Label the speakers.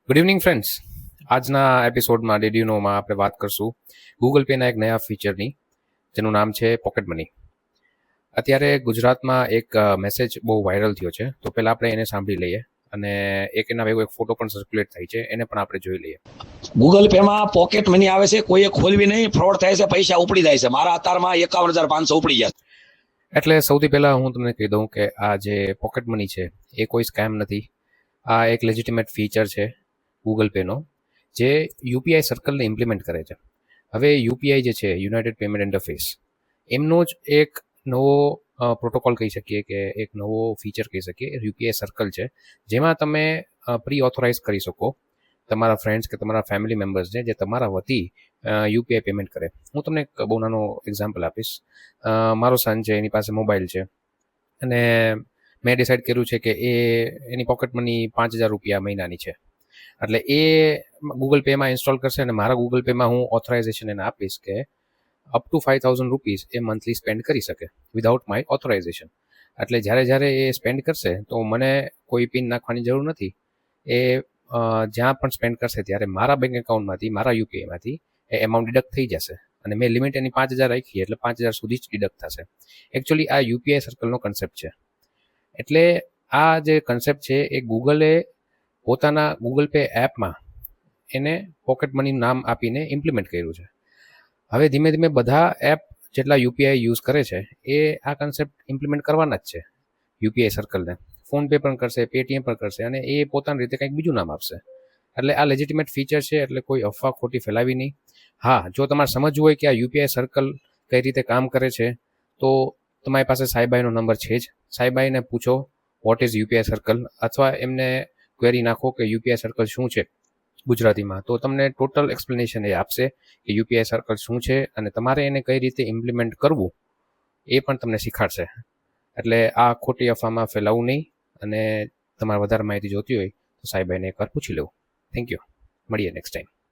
Speaker 1: Good evening friends. આજના એપિસોડમાં ડેડીનોમાં આપણે વાત કરશું ગૂગલ પેના એક નયા ફીચરની, જેનું નામ છે પોકેટ મની. અત્યારે ગુજરાતમાં એક મેસેજ બહુ વાયરલ થયો છે, તો પહેલાં આપણે એને સાંભળી લઈએ અને એના ભેગો એક ફોટો પણ સર્ક્યુલેટ થાય છે, એને પણ આપણે જોઈ લઈએ.
Speaker 2: ગૂગલ પે માં પોકેટ મની આવે છે, કોઈએ ખોલવી નહીં, ફ્રોડ થાય છે, પૈસા ઉપડી જાય છે. મારા અત્યારમાં 51,500 ઉપડી ગયા.
Speaker 1: એટલે સૌથી પહેલાં હું તમને કહી દઉં કે આ જે પોકેટ મની છે એ કોઈ સ્કેમ નથી. આ એક લેજિટિમેટ ફીચર છે ગૂગલ પેનો, જે યુપીઆઈ સર્કલને ઇમ્પ્લિમેન્ટ કરે છે. હવે યુપીઆઈ જે છે, યુનાઇટેડ પેમેન્ટ ઇન્ટરફેસ, એમનો જ એક નવો પ્રોટોકોલ કહી શકીએ કે એક નવો ફીચર કહી શકીએ, યુપીઆઈ સર્કલ છે, જેમાં તમે પ્રી ઓથોરાઇઝ કરી શકો તમારા ફ્રેન્ડ્સ કે તમારા ફેમિલી મેમ્બર્સને જે તમારા વતી યુપીઆઈ પેમેન્ટ કરે. હું તમને એક બહુ નાનો એક્ઝામ્પલ આપીશ. મારો સન છે, એની પાસે મોબાઈલ છે અને મેં ડિસાઇડ કર્યું છે કે એની પોકેટ મની 5,000 રૂપિયા મહિનાની છે. એટલે એ ગૂગલ પેમાં ઇન્સ્ટોલ કરશે અને મારા ગૂગલ પેમાં હું ઓથોરાઇઝેશન એને આપીશ કે up to 5,000 rupees A monthly spend કરી શકે વિધાઉટ માય ઓથોરાઇઝેશન. એટલે જ્યારે એ સ્પેન્ડ કરશે તો મને કોઈ પિન નાખવાની જરૂર નથી. એ જ્યાં પણ સ્પેન્ડ કરશે ત્યારે મારા બેંક એકાઉન્ટમાંથી, મારા યુપીઆઈમાંથી એ એમાઉન્ટ ડિડક્ટ થઈ જશે. અને મેં લિમિટ એની 5,000 રાખી, એટલે 5,000 સુધી જ ડિડક્ટ થશે. એકચ્યુઅલી આ યુપીઆઈ સર્કલનો કન્સેપ્ટ છે. એટલે આ જે કન્સેપ્ટ છે એ ગૂગલે પોતાના ગૂગલ પે એપમાં એને પોકેટ મનીનું નામ આપીને ઇમ્પ્લિમેન્ટ કર્યું છે. હવે ધીમે ધીમે બધા એપ જેટલા યુપીઆઈ યુઝ કરે છે એ આ કન્સેપ્ટ ઇમ્પ્લિમેન્ટ કરવાના જ છે યુપીઆઈ સર્કલને. ફોનપે પણ કરશે, પેટીએમ પણ કરશે, અને એ પોતાની રીતે કંઈક બીજું નામ આપશે. એટલે આ લેજિટિમેટ ફીચર છે, એટલે કોઈ અફવા ખોટી ફેલાવી નહીં. હા, જો તમારે સમજવું હોય કે આ યુપીઆઈ સર્કલ કઈ રીતે કામ કરે છે, તો તમારી પાસે સાઈબાઈનો નંબર છે જ. સાઈબાઈને પૂછો વોટ ઇઝ યુપીઆઈ સર્કલ, અથવા એમને ક્વેરી નાખો કે યુપીઆઈ સર્કલ શું છે ગુજરાતીમાં, તો તમને ટોટલ એક્સપ્લેનેશન એ આપશે કે યુપીઆઈ સર્કલ શું છે અને તમારે એને કઈ રીતે ઇમ્પ્લિમેન્ટ કરવું એ પણ તમને શીખાડશે. એટલે આ ખોટી અફવામાં ફેલાવવું નહીં, અને તમારે વધારે માહિતી જોતી હોય તો સાહેબાઈને એકવાર પૂછી લેવું. Thank you. મળીએ નેક્સ્ટ ટાઈમ.